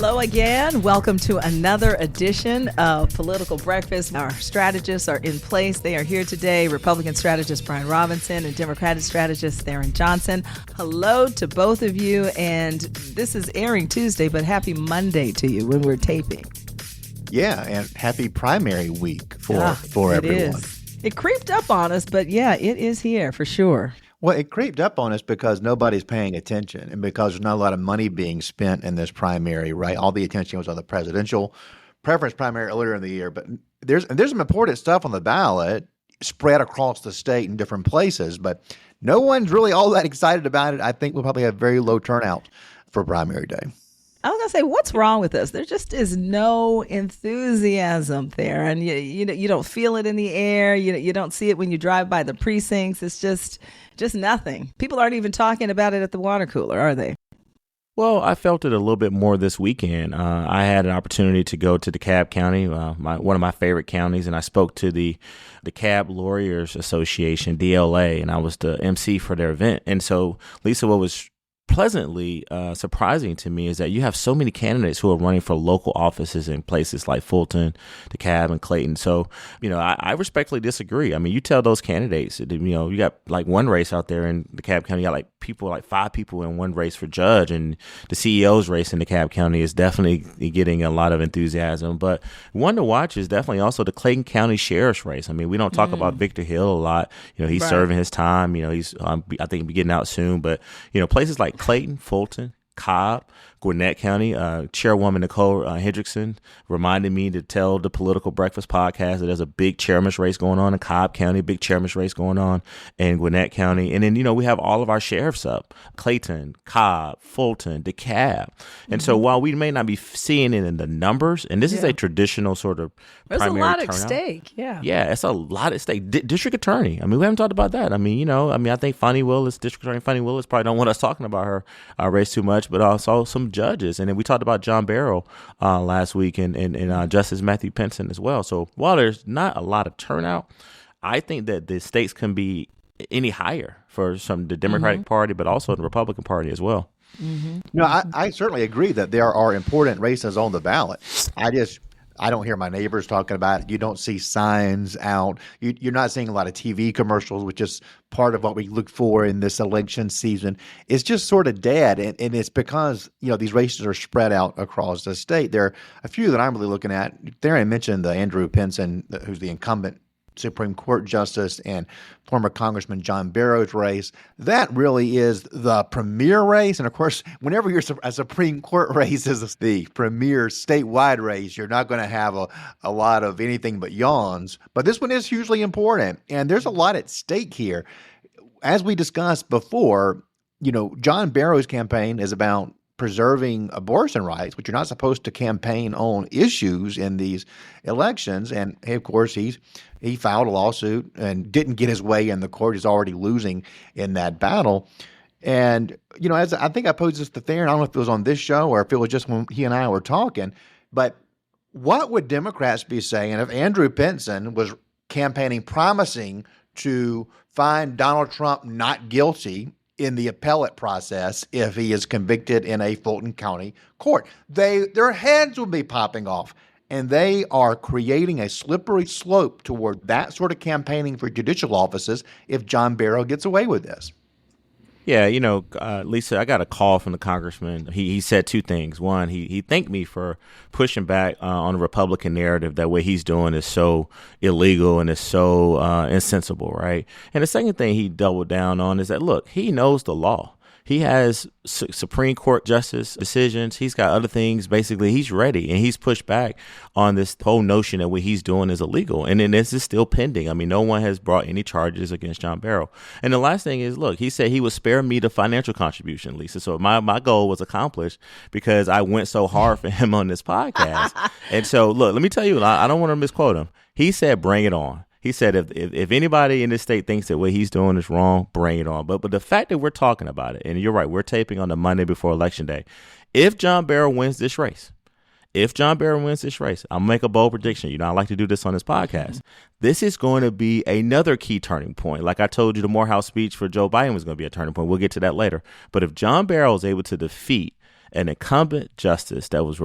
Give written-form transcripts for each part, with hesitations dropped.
Hello again. Welcome to another edition of Political Breakfast. Our strategists are in place. They are here today. Republican strategist Brian Robinson and Democratic strategist Tharon Johnson. Hello to both of you. And this is airing Tuesday, but happy Monday to you when we're taping. Yeah, and happy primary week for everyone. Is. It creeped up on us, but yeah, it is here for sure. Well, it creeped up on us because nobody's paying attention and because there's not a lot of money being spent in this primary, right? All the attention was on the presidential preference primary earlier in the year. But there's some important stuff on the ballot spread across the state in different places, but no one's really all that excited about it. I think we'll probably have very low turnout for primary day. I was going to say, what's wrong with us? There just is no enthusiasm there. And you don't feel it in the air. You don't see it when you drive by the precincts. It's just nothing. People aren't even talking about it at the water cooler, are they? Well, I felt it a little bit more this weekend. I had an opportunity to go to DeKalb County, one of my favorite counties, and I spoke to the DeKalb Lawyers Association, DLA, and I was the MC for their event. And so, Lisa, what was pleasantly surprising to me is that you have so many candidates who are running for local offices in places like Fulton, DeKalb, and Clayton. So, I respectfully disagree. I mean, you tell those candidates, you got like one race out there in DeKalb County, you got like 5 people in one race for judge, and the CEO's race in DeKalb County is definitely getting a lot of enthusiasm. But one to watch is definitely also the Clayton County Sheriff's race. I mean, we don't talk about Victor Hill a lot. He's right. Serving his time. He's I think he'll be getting out soon. But places like Clayton, Fulton, Cobb, Gwinnett County, Chairwoman Nicole Hendrickson reminded me to tell the Political Breakfast podcast that there's a big chairman's race going on in Cobb County, big chairman's race going on in Gwinnett County. And then, we have all of our sheriffs up, Clayton, Cobb, Fulton, DeKalb. And so while we may not be seeing it in the numbers, and this is a traditional sort of There's primary a lot turnout. At stake, yeah. Yeah, it's a lot at stake. District attorney. I mean, we haven't talked about that. I think District Attorney Fannie Willis probably don't want us talking about her race too much, but also some judges. And then we talked about John Barrow last week and Justice Matthew Pinson as well. So while there's not a lot of turnout, I think that the stakes can be any higher for the Democratic Party, but also the Republican Party as well. Mm-hmm. I certainly agree that there are important races on the ballot. I don't hear my neighbors talking about it. You don't see signs out. You're not seeing a lot of TV commercials, which is part of what we look for in this election season. It's just sort of dead, and it's because these races are spread out across the state. There are a few that I'm really looking at. Tharon mentioned the Andrew Pinson, who's the incumbent Supreme Court Justice, and former Congressman John Barrow's race. That really is the premier race. And of course, whenever a Supreme Court race is the premier statewide race, you're not going to have a lot of anything but yawns. But this one is hugely important. And there's a lot at stake here. As we discussed before, John Barrow's campaign is about preserving abortion rights, which you're not supposed to campaign on issues in these elections. And of course, he filed a lawsuit and didn't get his way in the court. He's already losing in that battle. And, as I think I posed this to Tharon, I don't know if it was on this show or if it was just when he and I were talking, but what would Democrats be saying if Andrew Pinson was campaigning, promising to find Donald Trump not guilty in the appellate process if he is convicted in a Fulton County court? Their heads would be popping off, and they are creating a slippery slope toward that sort of campaigning for judicial offices if John Barrow gets away with this. Yeah, Lisa, I got a call from the congressman. He said 2 things. One, he thanked me for pushing back on the Republican narrative that what he's doing is so illegal and is so insensible, right? And the second thing he doubled down on is that, look, he knows the law. He has Supreme Court justice decisions. He's got other things. Basically, he's ready, and he's pushed back on this whole notion that what he's doing is illegal. And then this is still pending. I mean, no one has brought any charges against John Barrow. And the last thing is, look, he said he would spare me the financial contribution, Lisa. So my goal was accomplished because I went so hard for him on this podcast. And so, look, let me tell you, I don't want to misquote him. He said, bring it on. He said, if anybody in this state thinks that what he's doing is wrong, bring it on. But the fact that we're talking about it, and you're right, we're taping on the Monday before Election Day. If John Barrow wins this race, I'm going to make a bold prediction. I like to do this on this podcast. This is going to be another key turning point. Like I told you, the Morehouse speech for Joe Biden was going to be a turning point. We'll get to that later. But if John Barrow is able to defeat an incumbent justice that was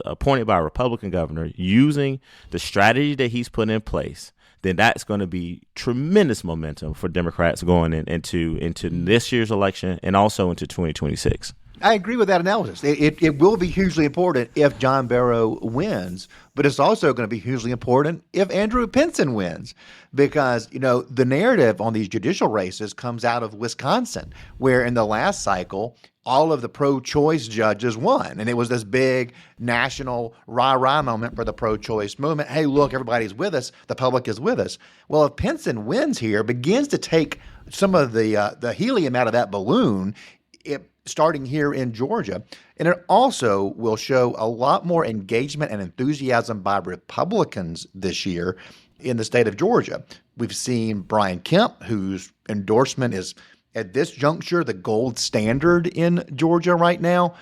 appointed by a Republican governor using the strategy that he's put in place, then that's going to be tremendous momentum for Democrats going into this year's election and also into 2026. I agree with that analysis. It will be hugely important if John Barrow wins, but it's also going to be hugely important if Andrew Pinson wins, because, the narrative on these judicial races comes out of Wisconsin, where in the last cycle, all of the pro-choice judges won. And it was this big national rah-rah moment for the pro-choice movement. Hey, look, everybody's with us. The public is with us. Well, if Pinson wins here, begins to take some of the helium out of that balloon, starting here in Georgia. And it also will show a lot more engagement and enthusiasm by Republicans this year in the state of Georgia. We've seen Brian Kemp, whose endorsement is at this juncture the gold standard in Georgia right now,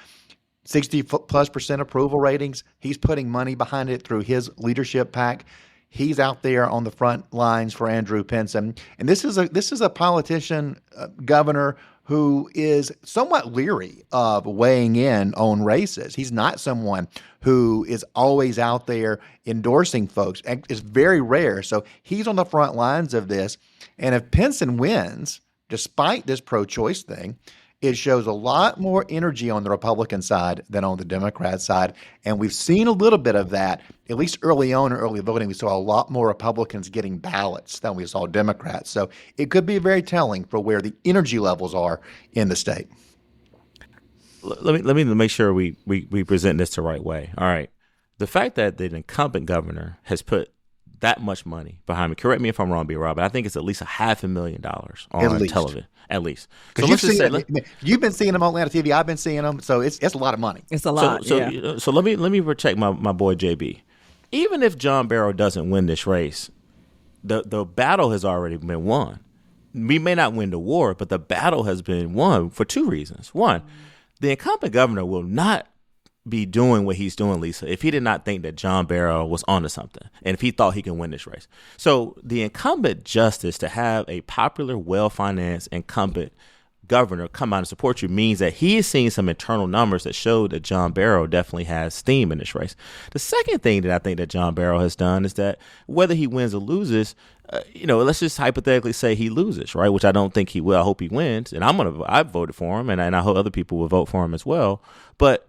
60+% approval ratings. He's putting money behind it through his leadership PAC. He's out there on the front lines for Andrew Pinson. And this is a politician, governor, who is somewhat leery of weighing in on races. He's not someone who is always out there endorsing folks. It's very rare. So he's on the front lines of this. And if Pinson wins, despite this pro-choice thing, it shows a lot more energy on the Republican side than on the Democrat side. And we've seen a little bit of that, at least early on in early voting. We saw a lot more Republicans getting ballots than we saw Democrats. So it could be very telling for where the energy levels are in the state. Let me make sure we present this the right way. All right. The fact that the incumbent governor has put that much money behind me, correct me if I'm wrong, B-Rob, but I think it's at least $500,000 on television. At least. So you've been seeing them on Atlanta TV. I've been seeing them. So it's a lot of money. It's a lot. So let me protect my boy JB. Even if John Barrow doesn't win this race, the battle has already been won. We may not win the war, but the battle has been won for two reasons. One, the incumbent governor will not be doing what he's doing, Lisa, if he did not think that John Barrow was onto something and if he thought he can win this race. So the incumbent justice, to have a popular, well-financed incumbent governor come out and support you, means that he is seeing some internal numbers that show that John Barrow definitely has steam in this race. The second thing that I think that John Barrow has done is that whether he wins or loses, let's just hypothetically say he loses, right? Which I don't think he will. I hope he wins, and I voted for him, and I hope other people will vote for him as well. But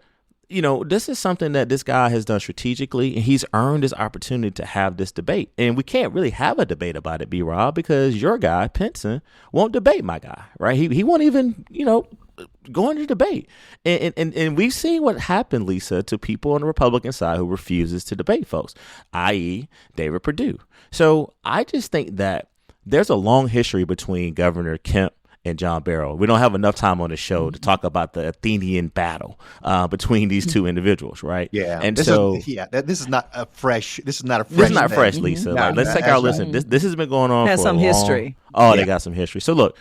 this is something that this guy has done strategically, and he's earned his opportunity to have this debate. And we can't really have a debate about it, B-Rob, because your guy, Pinson, won't debate my guy, right? He won't even, go into debate. And we've seen what happened, Lisa, to people on the Republican side who refuses to debate folks, i.e. David Perdue. So I just think that there's a long history between Governor Kemp and John Barrow. We don't have enough time on the show to talk about the Athenian battle between these two individuals, right? Yeah, and this is not a fresh. This is not fresh, Lisa. Mm-hmm. Let's take our listen. This has been going on. Has for some history. They got some history. So look,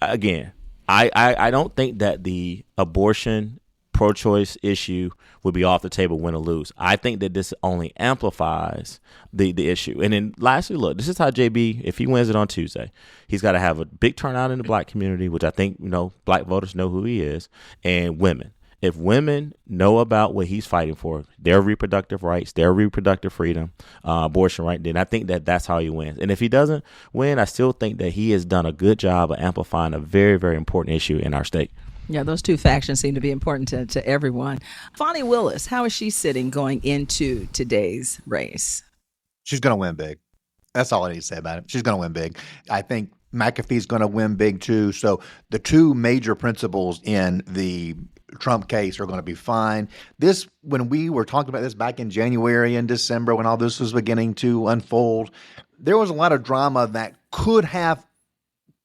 again, I don't think that the abortion pro-choice issue would be off the table, win or lose. I think that this only amplifies the issue. And then lastly, look, this is how JB, if he wins it on Tuesday, he's got to have a big turnout in the black community, which I think, black voters know who he is, and women. If women know about what he's fighting for, their reproductive rights, their reproductive freedom, abortion right, then I think that that's how he wins. And if he doesn't win, I still think that he has done a good job of amplifying a very, very important issue in our state. Yeah, those two factions seem to be important to everyone. Fani Willis, how is she sitting going into today's race? She's going to win big. That's all I need to say about it. She's going to win big. I think McAfee's going to win big too. So the two major principles in the Trump case are going to be fine. When we were talking about this back in January and December, when all this was beginning to unfold, there was a lot of drama that could have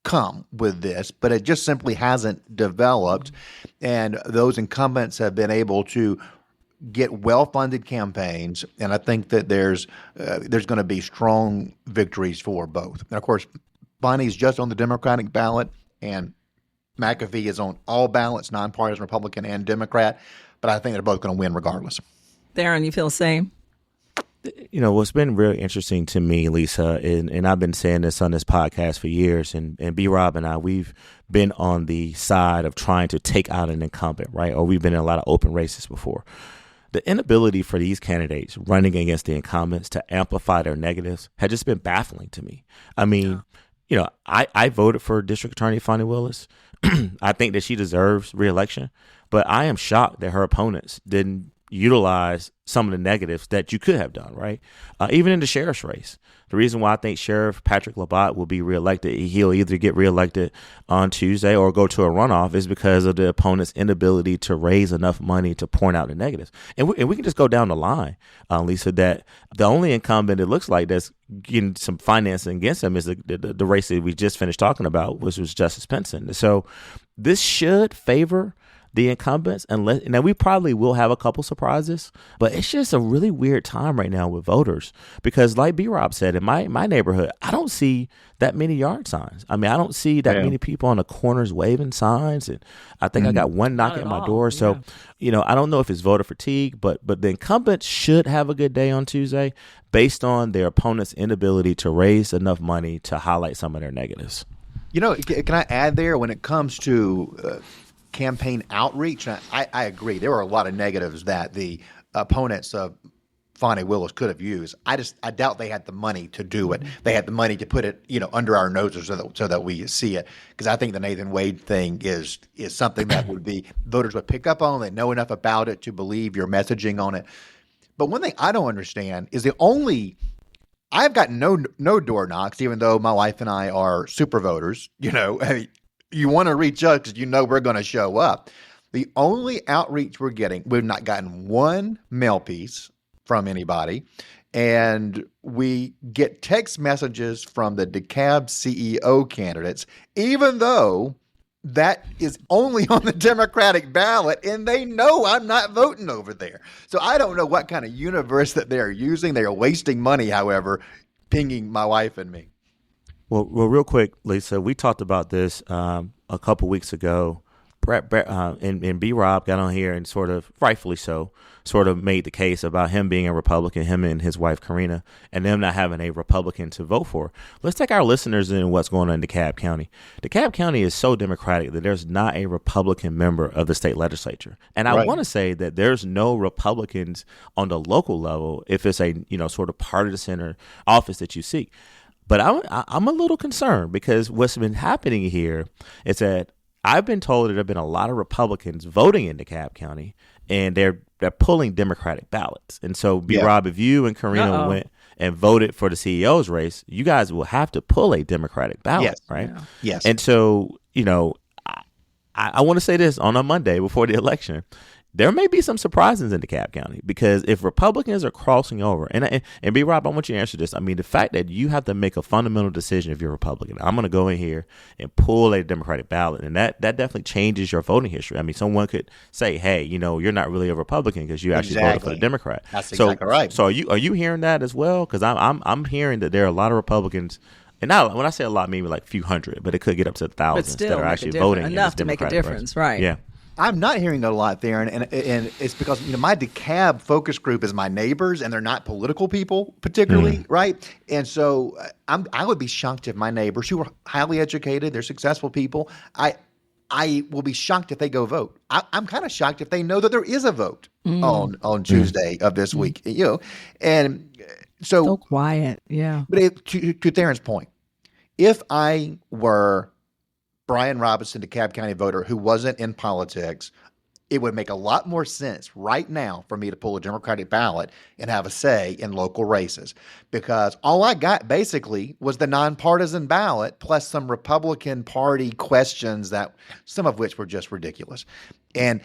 come with this, but it just simply hasn't developed. And those incumbents have been able to get well-funded campaigns, and I think that there's going to be strong victories for both. And of course, Bonnie's just on the Democratic ballot, and McAfee is on all ballots, nonpartisan Republican and Democrat. But I think they're both going to win regardless. Tharon, you feel the same? What's been really interesting to me, Lisa, and I've been saying this on this podcast for years, and B-Rob and I, we've been on the side of trying to take out an incumbent, right? Or we've been in a lot of open races before. The inability for these candidates running against the incumbents to amplify their negatives had just been baffling to me. I mean, I voted for District Attorney Fani Willis. I think that she deserves reelection, but I am shocked that her opponents didn't utilize some of the negatives that you could have done, right? Even in the sheriff's race. The reason why I think Sheriff Patrick Labatt will be reelected, he'll either get reelected on Tuesday or go to a runoff, is because of the opponent's inability to raise enough money to point out the negatives. And we can just go down the line, Lisa, that the only incumbent it looks like that's getting some financing against him is the race that we just finished talking about, which was Justice Benson. So this should favor the incumbents, unless now we probably will have a couple surprises, but it's just a really weird time right now with voters because, like B-Rob said, in my neighborhood, I don't see that many yard signs. I mean, I don't see that many people on the corners waving signs, and I think I got one knocking at my door. So, I don't know if it's voter fatigue, but the incumbents should have a good day on Tuesday based on their opponent's inability to raise enough money to highlight some of their negatives. Can I add there when it comes to campaign outreach? I agree. There were a lot of negatives that the opponents of Fani Willis could have used. I doubt they had the money to do it. They had the money to put it, under our noses so that we see it. Because I think the Nathan Wade thing is something that would be voters would pick up on. They know enough about it to believe your messaging on it. But one thing I don't understand is I've got no door knocks, even though my wife and I are super voters. You want to reach us because we're going to show up. The only outreach we're getting, we've not gotten one mail piece from anybody, and we get text messages from the DeKalb CEO candidates, even though that is only on the Democratic ballot, and they know I'm not voting over there. So I don't know what kind of universe that they're using. They are wasting money, however, pinging my wife and me. Well, real quick, Lisa, we talked about this a couple weeks ago. Brett and B-Rob got on here and sort of, rightfully so, sort of made the case about him being a Republican, him and his wife, Karina, and them not having a Republican to vote for. Let's take our listeners in what's going on in DeKalb County. DeKalb County is so Democratic that there's not a Republican member of the state legislature. And I want to say that there's no Republicans on the local level if it's a, sort of partisan office that you seek. But I'm a little concerned because what's been happening here is that I've been told that there have been a lot of Republicans voting in DeKalb County, and they're pulling Democratic ballots. And so, B-Rob, if you and Karina went and voted for the CEO's race, you guys will have to pull a Democratic ballot, right? Yeah. Yes. And so, I want to say this on a Monday before the election. There may be some surprises in DeKalb County because if Republicans are crossing over, and B-Rob, I want you to answer this. I mean, the fact that you have to make a fundamental decision if you're a Republican. I'm going to go in here and pull a Democratic ballot, and that definitely changes your voting history. I mean, someone could say, hey, you're not really a Republican because you actually voted for the Democrat. That's exactly right. So are you hearing that as well? Because I'm hearing that there are a lot of Republicans. And now, when I say a lot, maybe like a few hundred, but it could get up to thousands that are actually voting enough to make a difference, right? Yeah. I'm not hearing a lot there, and it's because my DeKalb focus group is my neighbors, and they're not political people particularly, right? And so I would be shocked if my neighbors, who are highly educated, they're successful people, I will be shocked if they go vote. I'm kind of shocked if they know that there is a vote on Tuesday of this week, and so quiet, yeah. But to Tharon's point, if I were Brian Robinson, DeKalb County voter who wasn't in politics, it would make a lot more sense right now for me to pull a Democratic ballot and have a say in local races, because all I got basically was the nonpartisan ballot plus some Republican Party questions that some of which were just ridiculous. And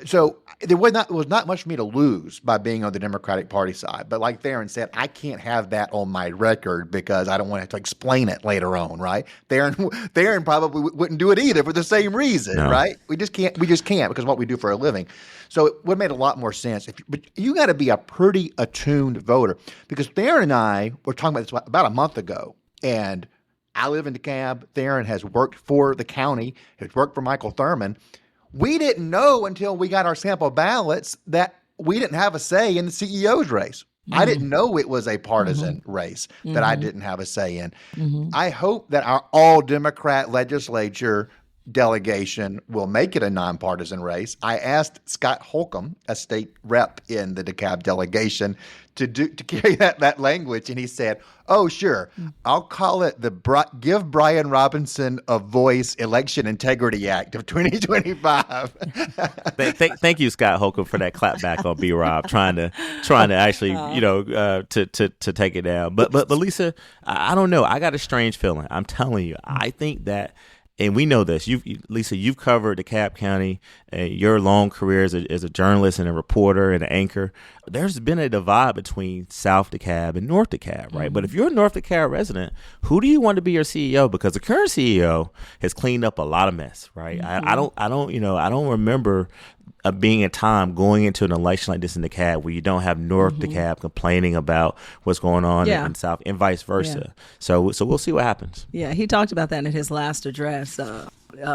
so there was not much for me to lose by being on the Democratic Party side. But like Tharon said, I can't have that on my record because I don't want to have to explain it later on, right? Tharon probably wouldn't do it either for the same reason, right? We just can't because of what we do for a living. So it would have made a lot more sense. But you got to be a pretty attuned voter, because Tharon and I were talking about this about a month ago, and I live in DeKalb. Tharon has worked for the county, has worked for Michael Thurman. We didn't know until we got our sample ballots that we didn't have a say in the CEO's race. I didn't know it was a partisan race that I didn't have a say in. I hope that our all Democrat legislature delegation will make it a nonpartisan race. I asked Scott Holcomb, a state rep in the DeKalb delegation, to carry that language, and he said, "Oh, sure, I'll call it the Give Brian Robinson a Voice Election Integrity Act of 2025." Thank you, Scott Holcomb, for that clapback on B. Rob, trying to actually to take it down. But Lisa, I don't know. I got a strange feeling. I'm telling you, I think that. And we know this. Lisa, you've covered DeKalb County, your long career as a journalist and a reporter and an anchor. There's been a divide between South DeKalb and North DeKalb, right? But if you're a North DeKalb resident, who do you want to be your CEO? Because the current CEO has cleaned up a lot of mess, right? I don't remember being a time going into an election like this in DeKalb where you don't have North DeKalb complaining about what's going on in South and vice versa. So we'll see what happens. Yeah, he talked about that in his last address,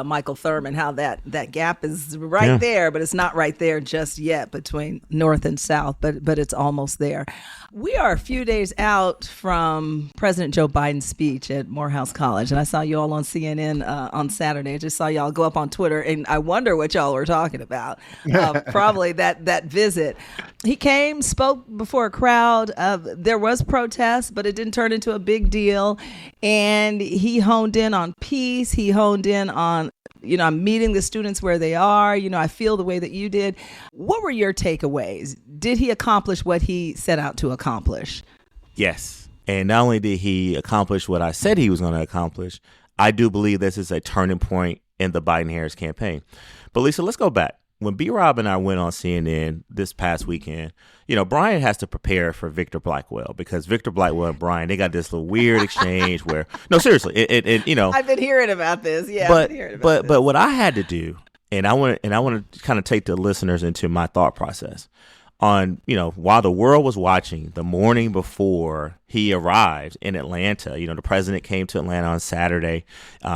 Michael Thurman, how that gap is right there, but it's not right there just yet between North and South, but it's almost there. We are a few days out from President Joe Biden's speech at Morehouse College, and I saw you all on CNN on Saturday. I just saw y'all go up on Twitter, and I wonder what y'all were talking about. Probably that visit. He came, spoke before a crowd. There was protest, but it didn't turn into a big deal, and he honed in on peace. He honed in on, I'm meeting the students where they are. I feel the way that you did. What were your takeaways? Did he accomplish what he set out to accomplish? Yes. And not only did he accomplish what I said he was going to accomplish, I do believe this is a turning point in the Biden-Harris campaign. But Lisa, let's go back. When B-Rob and I went on CNN this past weekend, Brian has to prepare for Victor Blackwell because Victor Blackwell and Brian, they got this little weird exchange where, no, seriously, I've been hearing about this. Yeah. But what I had to do, and I want to kind of take the listeners into my thought process on, while the world was watching the morning before he arrived in Atlanta, the president came to Atlanta on Saturday.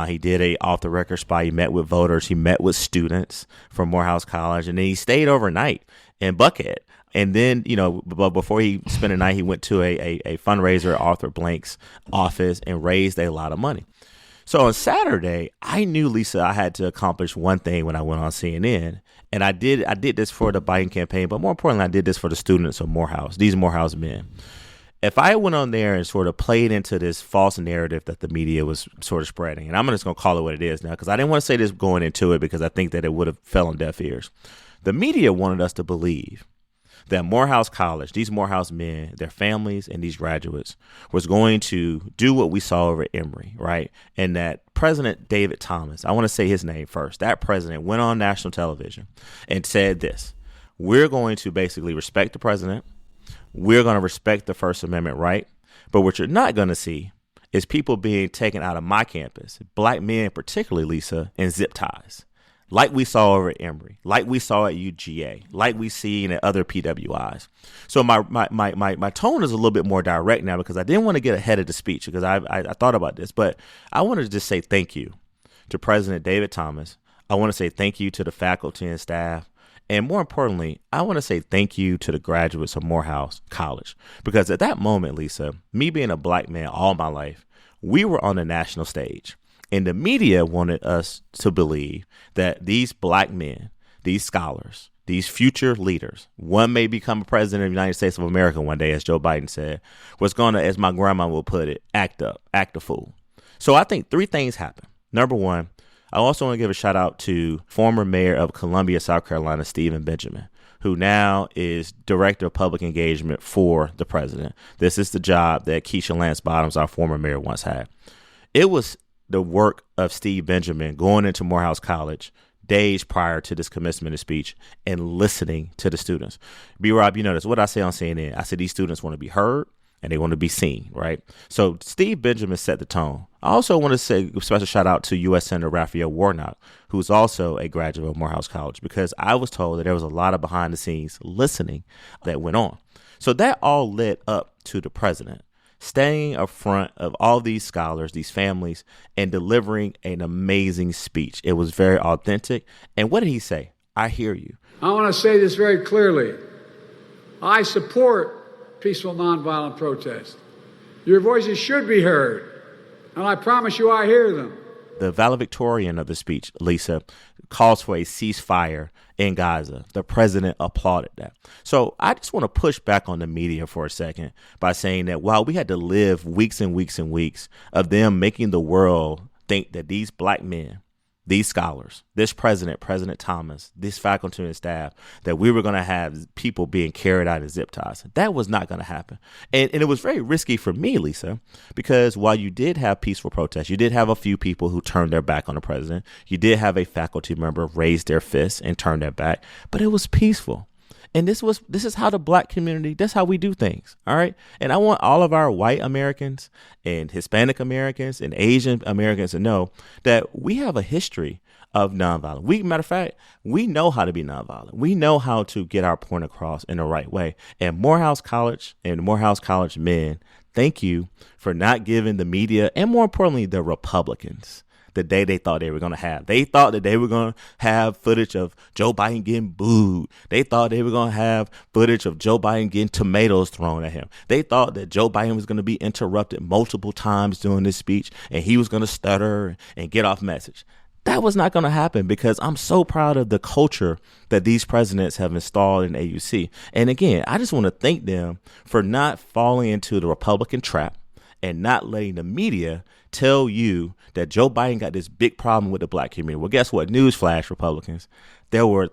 He did a off the record spot. He met with voters. He met with students from Morehouse College, and then he stayed overnight in Buckhead. And then, but before he spent the night, he went to a fundraiser at Arthur Blank's office and raised a lot of money. So on Saturday, I knew, Lisa, I had to accomplish one thing when I went on CNN. And I did this for the Biden campaign, but more importantly, I did this for the students of Morehouse, these Morehouse men. If I went on there and sort of played into this false narrative that the media was sort of spreading, and I'm just going to call it what it is now, because I didn't want to say this going into it because I think that it would have fell on deaf ears. The media wanted us to believe that Morehouse College, these Morehouse men, their families, and these graduates was going to do what we saw over at Emory, right? And that President David Thomas, I want to say his name first, that president went on national television and said this: we're going to basically respect the president. We're going to respect the First Amendment right. But what you're not going to see is people being taken out of my campus, black men particularly, Lisa, in zip ties, like we saw over at Emory, like we saw at UGA, like we see in other PWIs. So my tone is a little bit more direct now because I didn't want to get ahead of the speech because I thought about this, but I wanted to just say thank you to President David Thomas. I want to say thank you to the faculty and staff. And more importantly, I want to say thank you to the graduates of Morehouse College, because at that moment, Lisa, me being a black man all my life, we were on the national stage. And the media wanted us to believe that these black men, these scholars, these future leaders, one may become a president of the United States of America one day, as Joe Biden said, was going to, as my grandma will put it, act a fool. So I think three things happened. Number one, I also want to give a shout out to former mayor of Columbia, South Carolina, Stephen Benjamin, who now is director of public engagement for the president. This is the job that Keisha Lance Bottoms, our former mayor, once had. It was the work of Steve Benjamin going into Morehouse College days prior to this commencement speech and listening to the students. B-Rob, you know this. What I say on CNN, I said these students want to be heard and they want to be seen, right? So Steve Benjamin set the tone. I also want to say a special shout out to U.S. Senator Raphael Warnock, who's also a graduate of Morehouse College, because I was told that there was a lot of behind the scenes listening that went on. So that all led up to the president staying up front of all these scholars, these families, and delivering an amazing speech. It was very authentic. And what did he say? I hear you. I want to say this very clearly. I support peaceful, nonviolent protest. Your voices should be heard, and I promise you I hear them. The valedictorian of the speech, Lisa, calls for a ceasefire in Gaza. The president applauded that. So I just want to push back on the media for a second by saying that while we had to live weeks and weeks and weeks of them making the world think that these black men, these scholars, this president, President Thomas, this faculty and staff, that we were going to have people being carried out in zip ties. That was not going to happen. And it was very risky for me, Lisa, because while you did have peaceful protests, you did have a few people who turned their back on the president. You did have a faculty member raise their fists and turn their back, but it was peaceful. And this is how the black community, that's how we do things. All right. And I want all of our white Americans and Hispanic Americans and Asian Americans to know that we have a history of nonviolence. Matter of fact, we know how to be nonviolent. We know how to get our point across in the right way. And Morehouse College and Morehouse College men, thank you for not giving the media and, more importantly, the Republicans the day they thought they were going to have. They thought that they were going to have footage of Joe Biden getting booed. They thought they were going to have footage of Joe Biden getting tomatoes thrown at him. They thought that Joe Biden was going to be interrupted multiple times during this speech and he was going to stutter and get off message. That was not going to happen because I'm so proud of the culture that these presidents have installed in AUC. And again, I just want to thank them for not falling into the Republican trap and not letting the media tell you that Joe Biden got this big problem with the black community. Well, guess what? Newsflash, Republicans. There were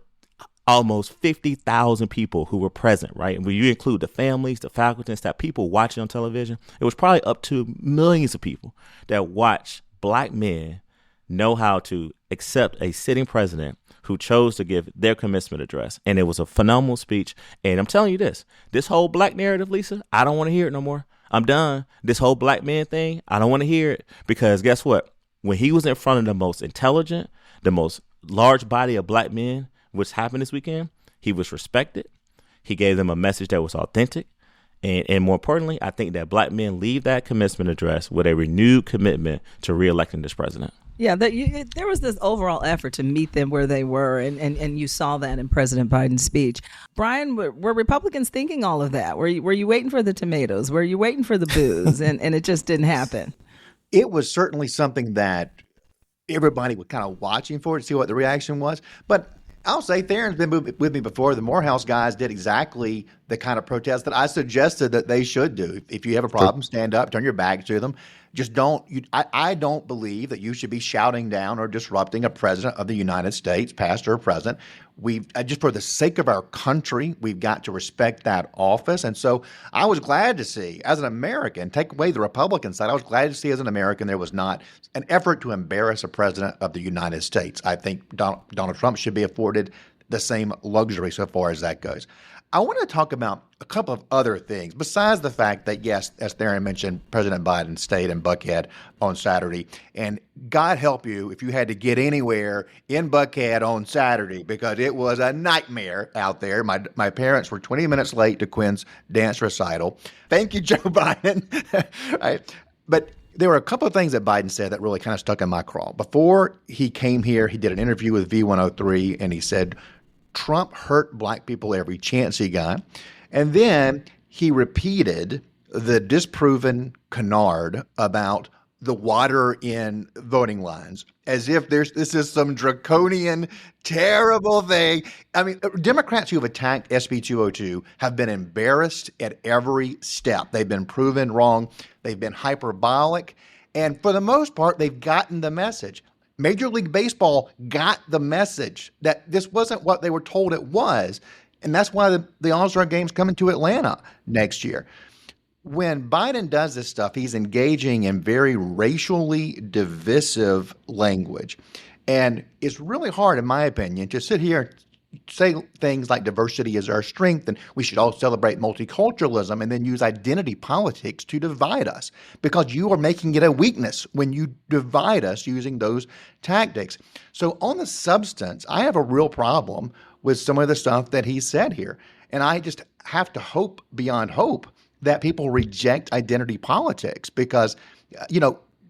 almost 50,000 people who were present, right? And when you include the families, the faculty and staff, people watching on television, it was probably up to millions of people that watch black men know how to accept a sitting president who chose to give their commencement address. And it was a phenomenal speech. And I'm telling you this whole black narrative, Lisa, I don't want to hear it no more. I'm done. This whole black man thing, I don't want to hear it because guess what? When he was in front of the most intelligent, the most large body of black men, which happened this weekend, he was respected. He gave them a message that was authentic. And more importantly, I think that black men leave that commencement address with a renewed commitment to reelecting this president. Yeah, there was this overall effort to meet them where they were, and you saw that in President Biden's speech. Brian, were Republicans thinking all of that? Were you waiting for the tomatoes? Were you waiting for the booze? and it just didn't happen. It was certainly something that everybody was kind of watching for to see what the reaction was. But I'll say Tharon's been with me before. The Morehouse guys did exactly the kind of protest that I suggested that they should do. If you have a problem, stand up, turn your back to them. Just don't. I don't believe that you should be shouting down or disrupting a president of the United States, past or present. Just for the sake of our country, we've got to respect that office. And so I was glad to see, as an American, take away the Republican side, I was glad to see as an American there was not an effort to embarrass a president of the United States. I think Donald Trump should be afforded the same luxury so far as that goes. I want to talk about a couple of other things besides the fact that, yes, as Tharon mentioned, President Biden stayed in Buckhead on Saturday. And God help you if you had to get anywhere in Buckhead on Saturday because it was a nightmare out there. My parents were 20 minutes late to Quinn's dance recital. Thank you, Joe Biden. Right. But there were a couple of things that Biden said that really kind of stuck in my craw. Before he came here, he did an interview with V103, and he said, Trump hurt black people every chance he got. And then he repeated the disproven canard about the water in voting lines as if this is some draconian, terrible thing. I mean, Democrats who have attacked SB 202 have been embarrassed at every step. They've been proven wrong. They've been hyperbolic. And for the most part, they've gotten the message. Major League Baseball got the message that this wasn't what they were told it was. And that's why the All-Star Game's coming to Atlanta next year. When Biden does this stuff, he's engaging in very racially divisive language. And it's really hard, in my opinion, to sit here and say things like diversity is our strength and we should all celebrate multiculturalism and then use identity politics to divide us because you are making it a weakness when you divide us using those tactics. So on the substance, I have a real problem with some of the stuff that he said here. And I just have to hope beyond hope that people reject identity politics because,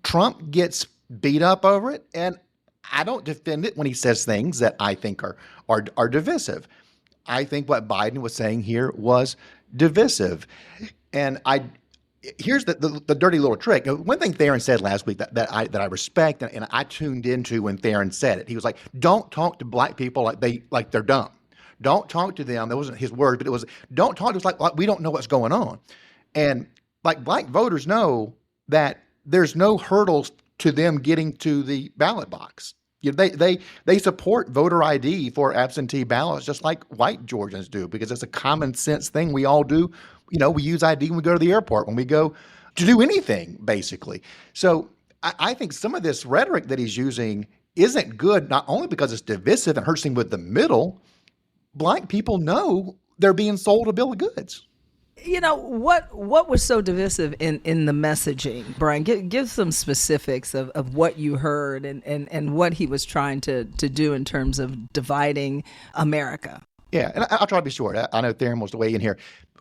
Trump gets beat up over it. And I don't defend it when he says things that I think are divisive. I think what Biden was saying here was divisive. And here's the dirty little trick. One thing Tharon said last week that I respect, and I tuned into when Tharon said it. He was like, "Don't talk to black people like they're dumb. Don't talk to them." That wasn't his word, but it was, "Don't talk to us like we don't know what's going on." And like black voters know that there's no hurdles to them getting to the ballot box. They support voter ID for absentee ballots just like white Georgians do, because it's a common sense thing we all do. We use ID when we go to the airport, when we go to do anything, basically. So I think some of this rhetoric that he's using isn't good, not only because it's divisive and hurts him with the middle. Black people know they're being sold a bill of goods. What was so divisive in the messaging, Brian? Give some specifics of what you heard and what he was trying to do in terms of dividing America. Yeah, and I'll try to be short. I know Tharon wants to weigh in here.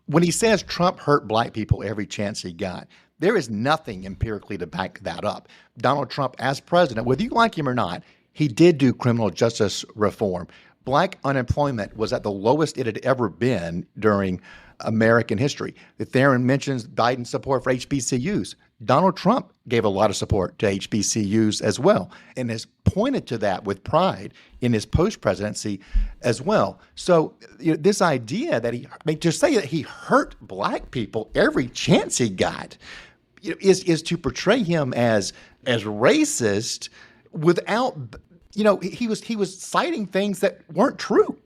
When he says Trump hurt black people every chance he got, there is nothing empirically to back that up. Donald Trump, as president, whether you like him or not, he did do criminal justice reform. Black unemployment was at the lowest it had ever been during American history. Tharon mentions Biden's support for HBCUs. Donald Trump gave a lot of support to HBCUs as well, and has pointed to that with pride in his post-presidency as well. So this idea that to say that he hurt black people every chance he got, is to portray him as racist without, he was citing things that weren't true.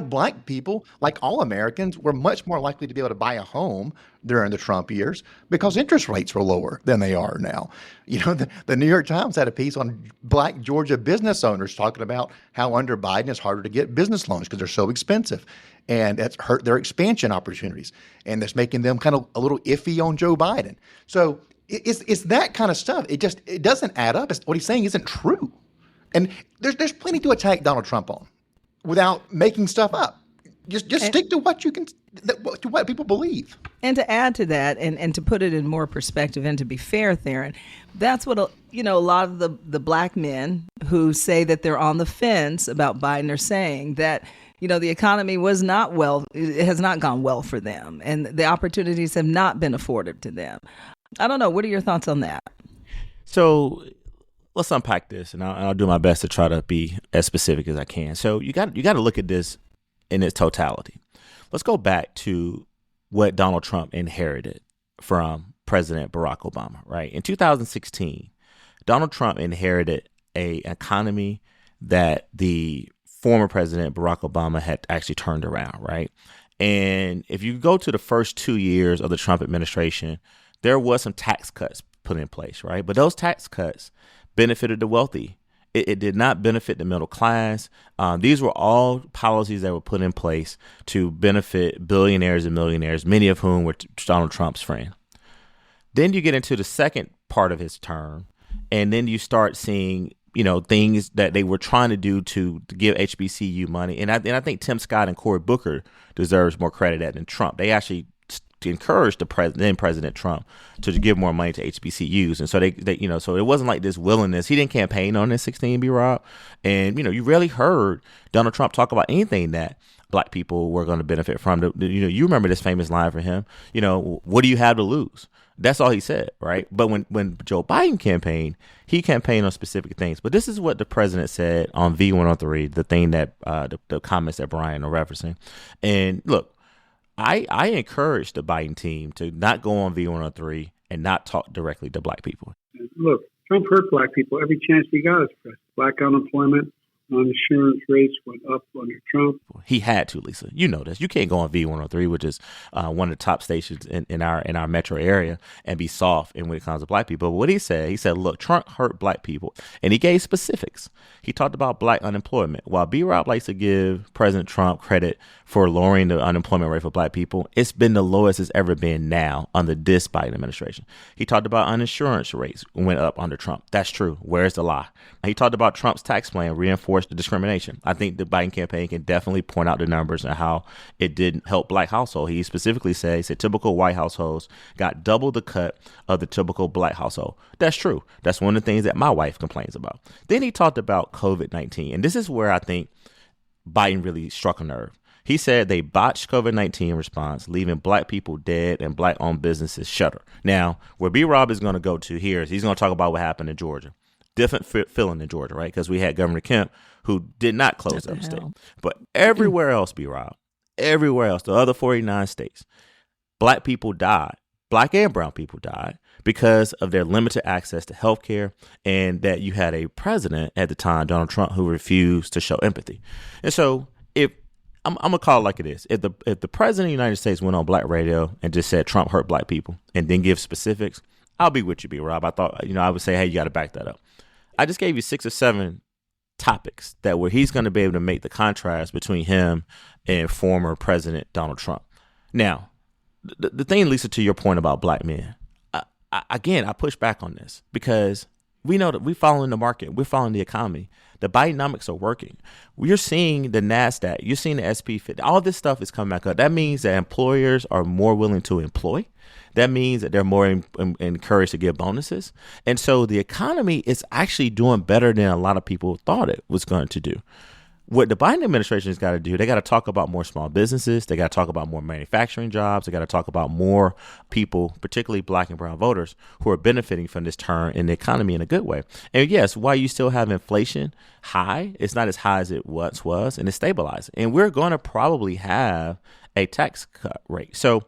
Black people, like all Americans, were much more likely to be able to buy a home during the Trump years because interest rates were lower than they are now. The New York Times had a piece on black Georgia business owners talking about how under Biden it's harder to get business loans because they're so expensive. And that's hurt their expansion opportunities. And that's making them kind of a little iffy on Joe Biden. So it's that kind of stuff. It doesn't add up. What he's saying isn't true. And there's plenty to attack Donald Trump on without making stuff up. Just stick to what to what people believe. And to add to that, and to put it in more perspective, and to be fair, Tharon, that's what a lot of the black men who say that they're on the fence about Biden are saying, that the economy it has not gone well for them, and the opportunities have not been afforded to them. I don't know. What are your thoughts on that? So let's unpack this, and I'll do my best to try to be as specific as I can. So you got to look at this in its totality. Let's go back to what Donald Trump inherited from President Barack Obama, right? In 2016, Donald Trump inherited an economy that the former President Barack Obama had actually turned around, right? And if you go to the first 2 years of the Trump administration, there was some tax cuts put in place, right? But those tax cuts benefited the wealthy. It did not benefit the middle class. These were all policies that were put in place to benefit billionaires and millionaires, many of whom were Donald Trump's friend. Then you get into the second part of his term, and then you start seeing, things that they were trying to do to give HBCU money. And I think Tim Scott and Cory Booker deserves more credit than Trump. They actually encouraged then President Trump to give more money to HBCUs, and so they so it wasn't like this willingness. He didn't campaign on this 16B, Rob, and you rarely heard Donald Trump talk about anything that black people were going to benefit from. You remember this famous line from him. What do you have to lose? That's all he said, right? But when Joe Biden campaigned, he campaigned on specific things. But this is what the president said on V103, the thing that the comments that Brian are referencing. And look, I encourage the Biden team to not go on V103 and not talk directly to black people. Look, Trump hurt black people every chance he got as president. Black unemployment, insurance rates went up under Trump. He had to, Lisa. You know this. You can't go on V103, which is one of the top stations in our metro area, and be soft when it comes to black people. But what he said, look, Trump hurt black people, and he gave specifics. He talked about black unemployment. While B-Rob likes to give President Trump credit for lowering the unemployment rate for black people, it's been the lowest it's ever been now under this Biden administration. He talked about uninsurance rates went up under Trump. That's true. Where's the lie? He talked about Trump's tax plan reinforced the discrimination. I think the Biden campaign can definitely point out the numbers and how it didn't help black households. He specifically said typical white households got double the cut of the typical black household. That's true. That's one of the things that my wife complains about. Then he talked about COVID-19. And this is where I think Biden really struck a nerve. He said they botched COVID-19 response, leaving black people dead and black-owned businesses shutter. Now, where B-Rob is going to go to here is he's going to talk about what happened in Georgia. Different feeling in Georgia, right? Because we had Governor Kemp who did not close up the state. But everywhere else, B-Rob, everywhere else, the other 49 states, black people died. Black and brown people died because of their limited access to health care, and that you had a president at the time, Donald Trump, who refused to show empathy. And so if I'm going to call it like it is, if the president of the United States went on black radio and just said Trump hurt black people and then give specifics, I'll be with you, B-Rob. I thought, I would say, hey, you got to back that up. I just gave you 6 or 7 topics that where he's going to be able to make the contrast between him and former President Donald Trump. Now, the thing, Lisa, to your point about black men, I push back on this because we know that we're following the market. We're following the economy. The Bidenomics are working. We're seeing the NASDAQ. You're seeing the SP50. All this stuff is coming back up. That means that employers are more willing to employ. That means that they're more encouraged to give bonuses. And so the economy is actually doing better than a lot of people thought it was going to do. What the Biden administration has got to do, they got to talk about more small businesses. They got to talk about more manufacturing jobs. They got to talk about more people, particularly black and brown voters, who are benefiting from this turn in the economy in a good way. And yes, while you still have inflation high, it's not as high as it once was, and it's stabilizing. And we're going to probably have a tax cut rate. So,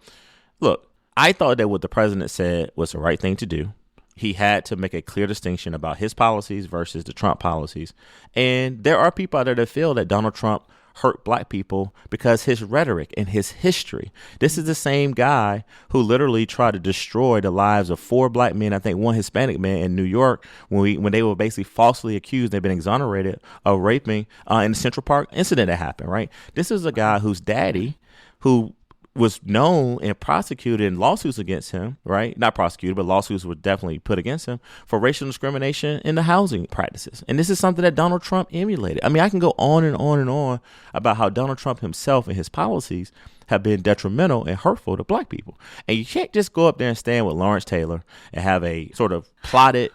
look, I thought that what the president said was the right thing to do. He had to make a clear distinction about his policies versus the Trump policies. And there are people out there that feel that Donald Trump hurt black people because his rhetoric and his history. This is the same guy who literally tried to destroy the lives of 4 black men, I think 1 Hispanic man in New York, when they were basically falsely accused, they've been exonerated of raping in the Central Park incident that happened, right? This is a guy whose daddy, who was known and prosecuted in lawsuits against him, right? Not prosecuted, but lawsuits were definitely put against him for racial discrimination in the housing practices. And this is something that Donald Trump emulated. I mean, I can go on and on and on about how Donald Trump himself and his policies have been detrimental and hurtful to black people. And you can't just go up there and stand with Lawrence Taylor and have a sort of plotted,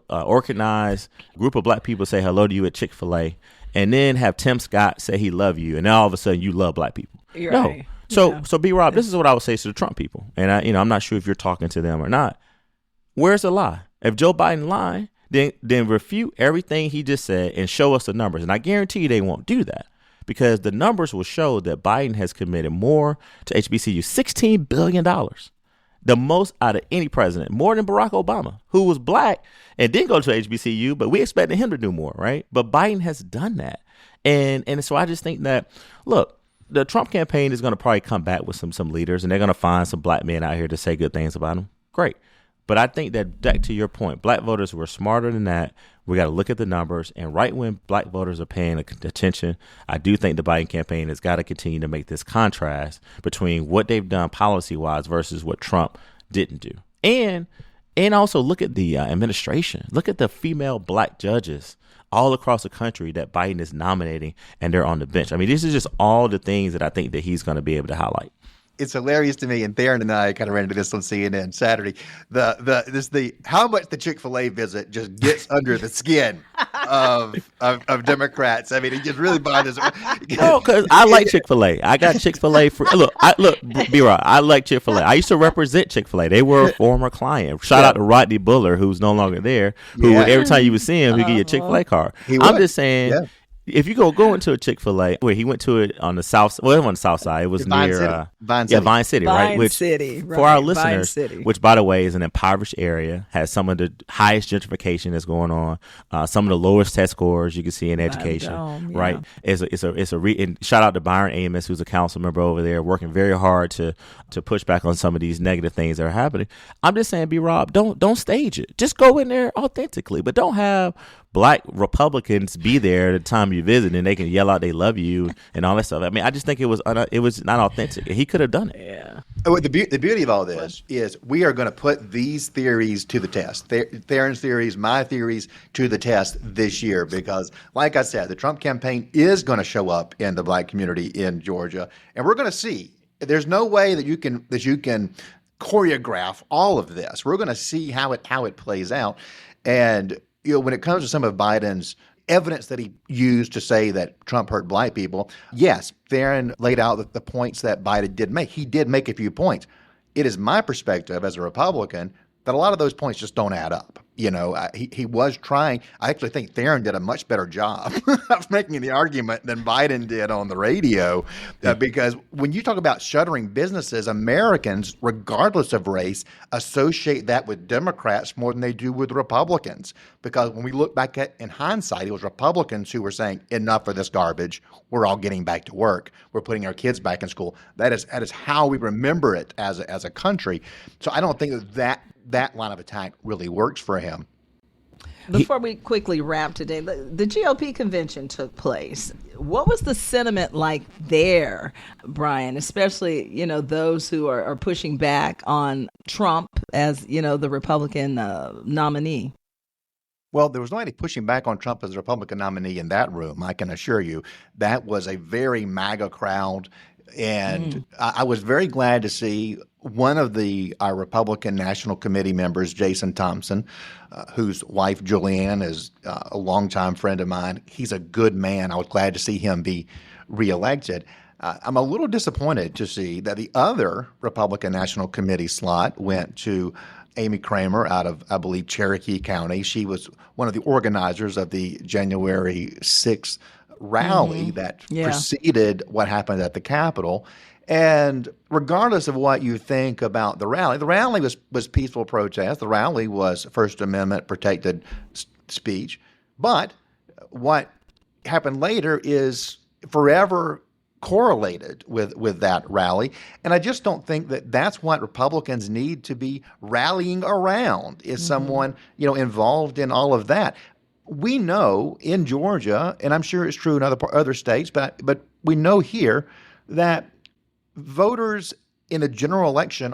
organized group of black people say hello to you at Chick-fil-A, and then have Tim Scott say he love you, and now all of a sudden you love black people. You're no. right. So B-Rob, this is what I would say to the Trump people. And I'm not sure if you're talking to them or not. Where's the lie? If Joe Biden lied, then refute everything he just said and show us the numbers. And I guarantee you they won't do that because the numbers will show that Biden has committed more to HBCU, $16 billion, the most out of any president, more than Barack Obama, who was black and didn't go to HBCU, but we expected him to do more, right? But Biden has done that. And so I just think that, look, the Trump campaign is going to probably come back with some leaders, and they're going to find some black men out here to say good things about him. Great. But I think that, back to your point, black voters were smarter than that. We got to look at the numbers. And right when black voters are paying attention, I do think the Biden campaign has got to continue to make this contrast between what they've done policy-wise versus what Trump didn't do. And also look at the administration. Look at the female black judges all across the country that Biden is nominating, and they're on the bench. I mean, this is just all the things that I think that he's going to be able to highlight. It's hilarious to me, and Tharon and I kind of ran into this on CNN Saturday. How much the Chick-fil-A visit just gets under the skin of Democrats. I mean, it just really bothers me. No, because I like Chick-fil-A. I got Chick-fil-A for look, B-Rob, I like Chick-fil-A. I used to represent Chick-fil-A. They were a former client. Shout out to Rodney Buller, who's no longer there. Who every time you would see him, he'd get you a Chick-fil-A card. I'm just saying. Yeah. If you go into a Chick-fil-A, where he went to it on the south, well, it wasn't on the south side. It was near Vine City, right? Vine City, right. For our listeners, which by the way is an impoverished area, has some of the highest gentrification that's going on, some of the lowest test scores you can see in education, right? And shout out to Byron Amos, who's a council member over there, working very hard to push back on some of these negative things that are happening. I'm just saying, B-Rob, don't stage it. Just go in there authentically, but don't have black Republicans be there at the time you visit and they can yell out they love you and all that stuff. I mean, I just think it was not authentic. He could have done it. Yeah. The beauty of all this is we are going to put these theories to the test. Tharon's theories, my theories to the test this year because, like I said, the Trump campaign is going to show up in the black community in Georgia, and we're going to see. There's no way that you can choreograph all of this. We're going to see how it plays out, and when it comes to some of Biden's evidence that he used to say that Trump hurt black people. Yes, Tharon laid out the points that Biden did make. He did make a few points. It is my perspective as a Republican that a lot of those points just don't add up. He was trying. I actually think Tharon did a much better job of making the argument than Biden did on the radio, because when you talk about shuttering businesses, Americans, regardless of race, associate that with Democrats more than they do with Republicans. Because when we look back at, in hindsight, it was Republicans who were saying, enough of this garbage. We're all getting back to work. We're putting our kids back in school. That is how we remember it as a country. So I don't think that line of attack really works for him. Before we quickly wrap today, the GOP convention took place. What was the sentiment like there, Brian, especially, those who are pushing back on Trump as, the Republican nominee? Well, there was nobody pushing back on Trump as a Republican nominee in that room, I can assure you. That was a very MAGA crowd. And I was very glad to see one of our Republican National Committee members, Jason Thompson, whose wife Julianne is a longtime friend of mine. He's a good man. I was glad to see him be reelected. I'm a little disappointed to see that the other Republican National Committee slot went to Amy Kramer out of, I believe, Cherokee County. She was one of the organizers of the January 6th rally that preceded what happened at the Capitol. And regardless of what you think about the rally was peaceful protest. The rally was First Amendment protected speech. But what happened later is forever correlated with that rally. And I just don't think that that's what Republicans need to be rallying around, is someone, involved in all of that. We know in Georgia, and I'm sure it's true in other states, but we know here that voters in a general election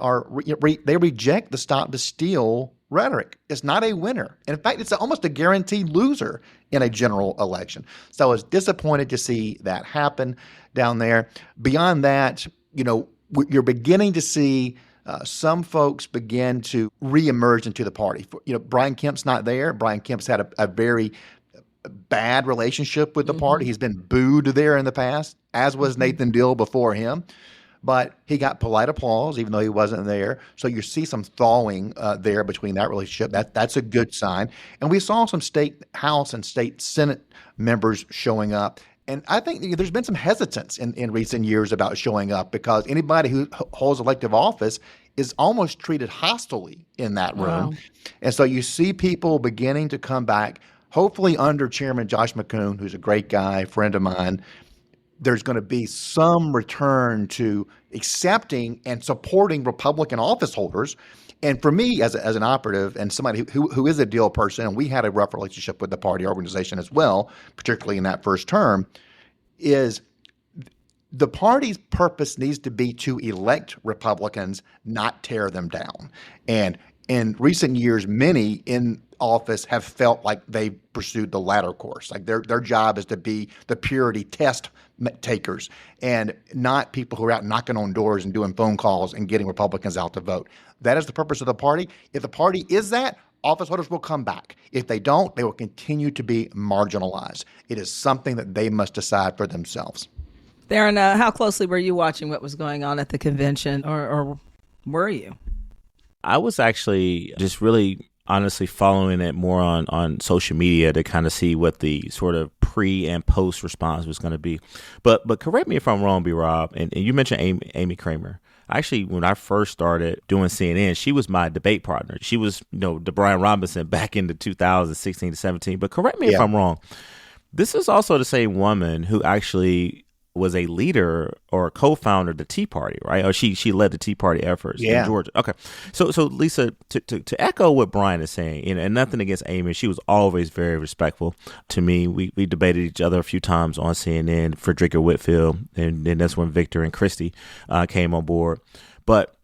they reject the stop the steal rhetoric. It's not a winner. In fact, it's almost a guaranteed loser in a general election. So I was disappointed to see that happen down there. Beyond that, you're beginning to see some folks begin to reemerge into the party. Brian Kemp's not there. Brian Kemp's had a very bad relationship with the party. He's been booed there in the past, as was Nathan Deal before him. But he got polite applause, even though he wasn't there. So you see some thawing there between that relationship. That's a good sign. And we saw some state House and state Senate members showing up. And I think there's been some hesitance in recent years about showing up, because anybody who holds elective office is almost treated hostilely in that room. Wow. And so you see people beginning to come back, hopefully under Chairman Josh McCoon, who's a great guy, friend of mine. There's going to be some return to accepting and supporting Republican office holders. And for me, as an operative and somebody who is a deal person, and we had a rough relationship with the party organization as well, particularly in that first term, is the party's purpose needs to be to elect Republicans, not tear them down. And in recent years, many in office have felt like they pursued the latter course. Like their job is to be the purity test takers and not people who are out knocking on doors and doing phone calls and getting Republicans out to vote. That is the purpose of the party. If the party is that, office holders will come back. If they don't, they will continue to be marginalized. It is something that they must decide for themselves. Tharon, how closely were you watching what was going on at the convention, or were you? I was actually just really honestly following it more on social media to kind of see what the sort of pre and post response was going to be. But correct me if I'm wrong, B-Rob, and you mentioned Amy Kramer. Actually, when I first started doing CNN, she was my debate partner. She was, the Brian Robinson back in the 2016 to 17. But correct me if I'm wrong. This is also the same woman who actually was a leader or co-founder of the Tea Party, right? Or she led the Tea Party efforts in Georgia. Okay. So Lisa, to echo what Brian is saying, and nothing against Amy, she was always very respectful to me. We debated each other a few times on CNN, Frederica Whitfield, and then that's when Victor and Christy came on board. But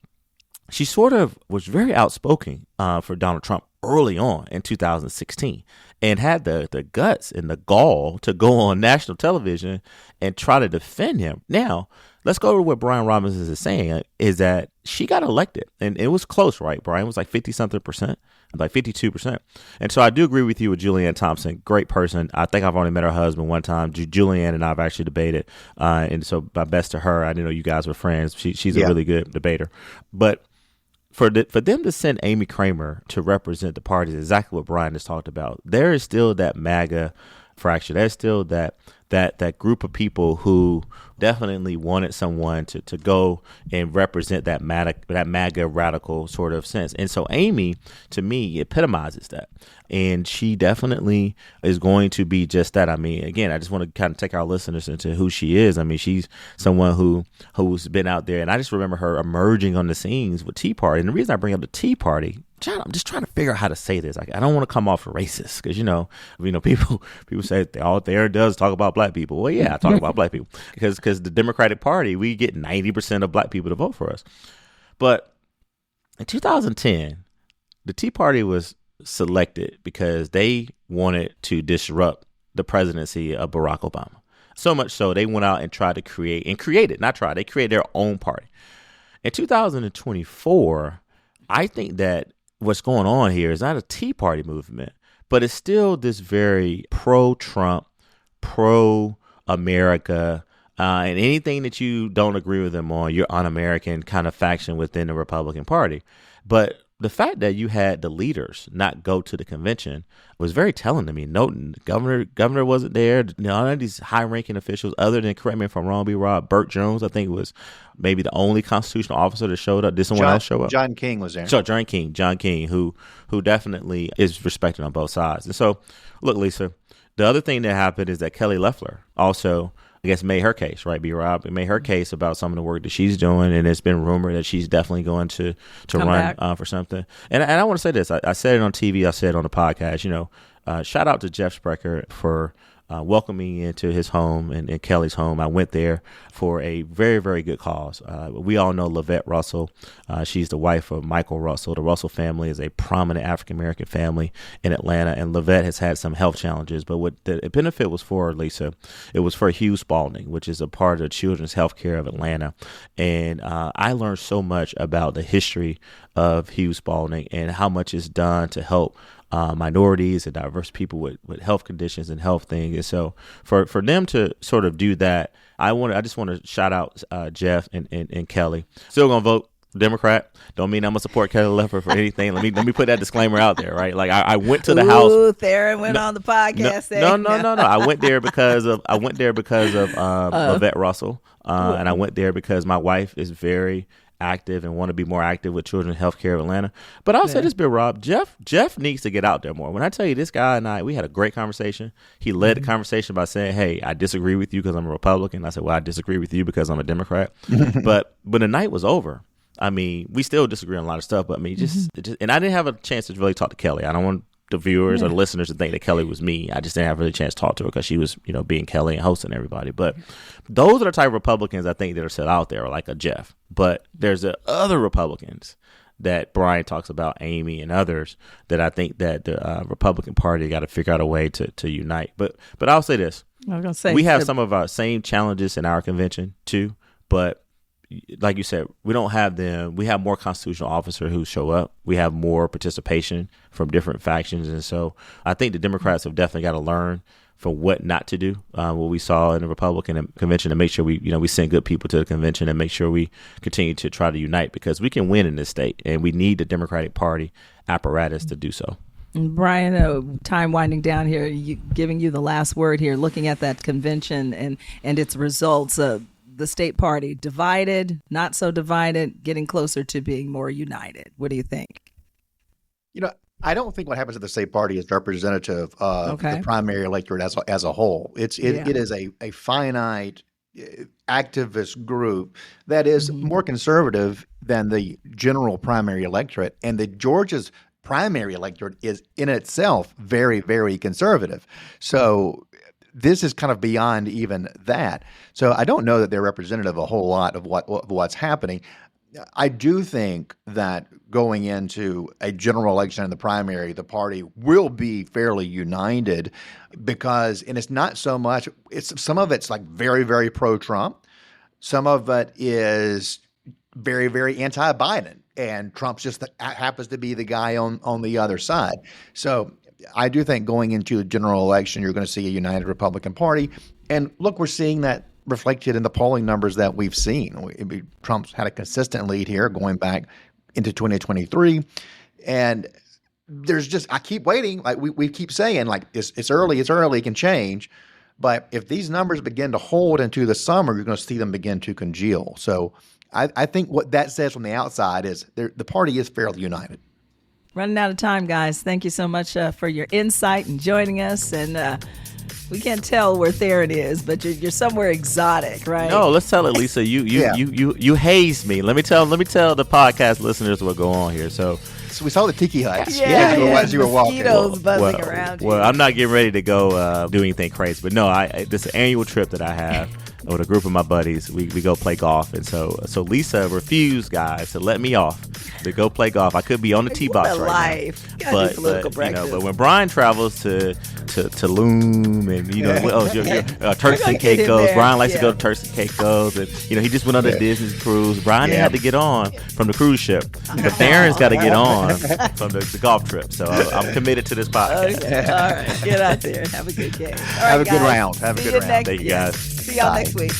she sort of was very outspoken for Donald Trump early on in 2016. And had the guts and the gall to go on national television and try to defend him. Now, let's go to what Brian Robinson is saying, is that she got elected. And it was close, right? Brian was like 50-something%, like 52%. And so I do agree with you with Julianne Thompson. Great person. I think I've only met her husband one time. Julianne and I have actually debated. And so my best to her. I didn't know you guys were friends. She's a really good debater. But for them to send Amy Kramer to represent the party is exactly what Brian has talked about. There is still that MAGA fracture. There's still that group of people who definitely wanted someone to go and represent that MAGA radical sort of sense. And so Amy, to me, epitomizes that. And she definitely is going to be just that. I mean, again, I just want to kind of take our listeners into who she is. I mean, she's someone who's been out there. And I just remember her emerging on the scenes with Tea Party. And the reason I bring up the Tea Party, John, I'm just trying to figure out how to say this. I don't want to come off racist because, people say all there does talk about black people. Well, yeah, I talk about black people because the Democratic Party, we get 90% of black people to vote for us. But in 2010, the Tea Party was selected because they wanted to disrupt the presidency of Barack Obama. So much so they went out and tried to they created their own party. In 2024, I think that what's going on here is not a Tea Party movement, but it's still this very pro-Trump, pro-America, and anything that you don't agree with them on, you're un-American kind of faction within the Republican Party. But the fact that you had the leaders not go to the convention was very telling to me. Noting governor wasn't there. None of these high-ranking officials, other than, correct me if I'm wrong, B-Rob, Burt Jones, I think was maybe the only constitutional officer that showed up. Did someone else show up? John King was there. So John King, who definitely is respected on both sides. And so, look, Lisa, the other thing that happened is that Kelly Loeffler also, I guess, made her case, right, B-Rob? It made her case about some of the work that she's doing, and it's been rumored that she's definitely going to run for something. And I want to say this. I said it on TV. I said it on the podcast. Shout out to Jeff Sprecher for welcoming me into his home and Kelly's home. I went there for a very, very good cause. We all know Lavette Russell. She's the wife of Michael Russell. The Russell family is a prominent African-American family in Atlanta, and Lavette has had some health challenges. But what the benefit was for, Lisa, it was for Hugh Spalding, which is a part of the Children's Health Care of Atlanta. And I learned so much about the history of Hugh Spalding and how much is done to help minorities and diverse people with health conditions and health things. And so for them to sort of do that, I just want to shout out Jeff and Kelly. Still gonna vote Democrat. Don't mean I'm gonna support Kelly Loeffler for anything. Let me put that disclaimer out there, right? Like I went to the house. Tharon went on the podcast. No. I went there because of Lavette Russell, and I went there because my wife is very active and want to be more active with Children's Healthcare of Atlanta. But I'll say this, Bill Rob, Jeff needs to get out there more. When I tell you, this guy and we had a great conversation. He led the conversation by saying, hey, I disagree with you because I'm a Republican. I said, well, I disagree with you because I'm a Democrat. But when the night was over, I mean, we still disagree on a lot of stuff, but I mean, and I didn't have a chance to really talk to Kelly. I don't want the viewers or the listeners to think that Kelly was me. I just didn't have really a chance to talk to her because she was, being Kelly and hosting everybody. But those are the type of Republicans I think that are set out there, like a Jeff. But there's the other Republicans that Brian talks about, Amy and others, that I think that the Republican Party got to figure out a way to unite. But I'll say this. I was gonna say, we have some of our same challenges in our convention too, but like you said, we don't have them. We have more constitutional officers who show up. We have more participation from different factions. And so I think the Democrats have definitely got to learn from what not to do, what we saw in the Republican convention, and make sure we send good people to the convention and make sure we continue to try to unite, because we can win in this state and we need the Democratic Party apparatus to do so. Brian, time winding down here, giving you the last word here, looking at that convention and its results. The state party divided, not so divided, getting closer to being more united. What do you think? I don't think what happens at the state party is representative of the primary electorate as a whole. It is a finite activist group that is more conservative than the general primary electorate, and the Georgia's primary electorate is in itself very, very conservative. So this is kind of beyond even that. So I don't know that they're representative a whole lot of what's happening. I do think that going into a general election in the primary, the party will be fairly united because, and it's not so much, some of it's like very, very pro-Trump. Some of it is very, very anti-Biden, and Trump just happens to be the guy on the other side. So I do think going into the general election, you're going to see a united Republican Party. And look, we're seeing that reflected in the polling numbers that we've seen. Trump's had a consistent lead here going back into 2023. And there's just, I keep waiting. Like we keep saying, like, it's early, it can change. But if these numbers begin to hold into the summer, you're going to see them begin to congeal. So I think what that says from the outside is the party is fairly united. Running out of time, guys. Thank you so much for your insight and joining us. And we can't tell where Tharon is, but you're somewhere exotic, right? No, let's tell it, Lisa. You hazed me. Let me tell the podcast listeners what go on here. So we saw the tiki huts as you were walking. Mosquitoes buzzing around you. Well, I'm not getting ready to go do anything crazy, but no, this annual trip that I have with a group of my buddies, we go play golf, and so Lisa refused, guys, to let me off to go play golf. I could be on the tee box right now, but when Brian travels to Loom and Turks and Caicos, Brian likes to go to Turks and Caicos, and he just went on a Disney cruise. Brian had to get on from the cruise ship, but Tharon's got to get on from the golf trip. So I'm committed to this podcast. Okay. All right, get out there and have a good game. All right, have a good round. Have a good round. Thank you, guys. See y'all next week.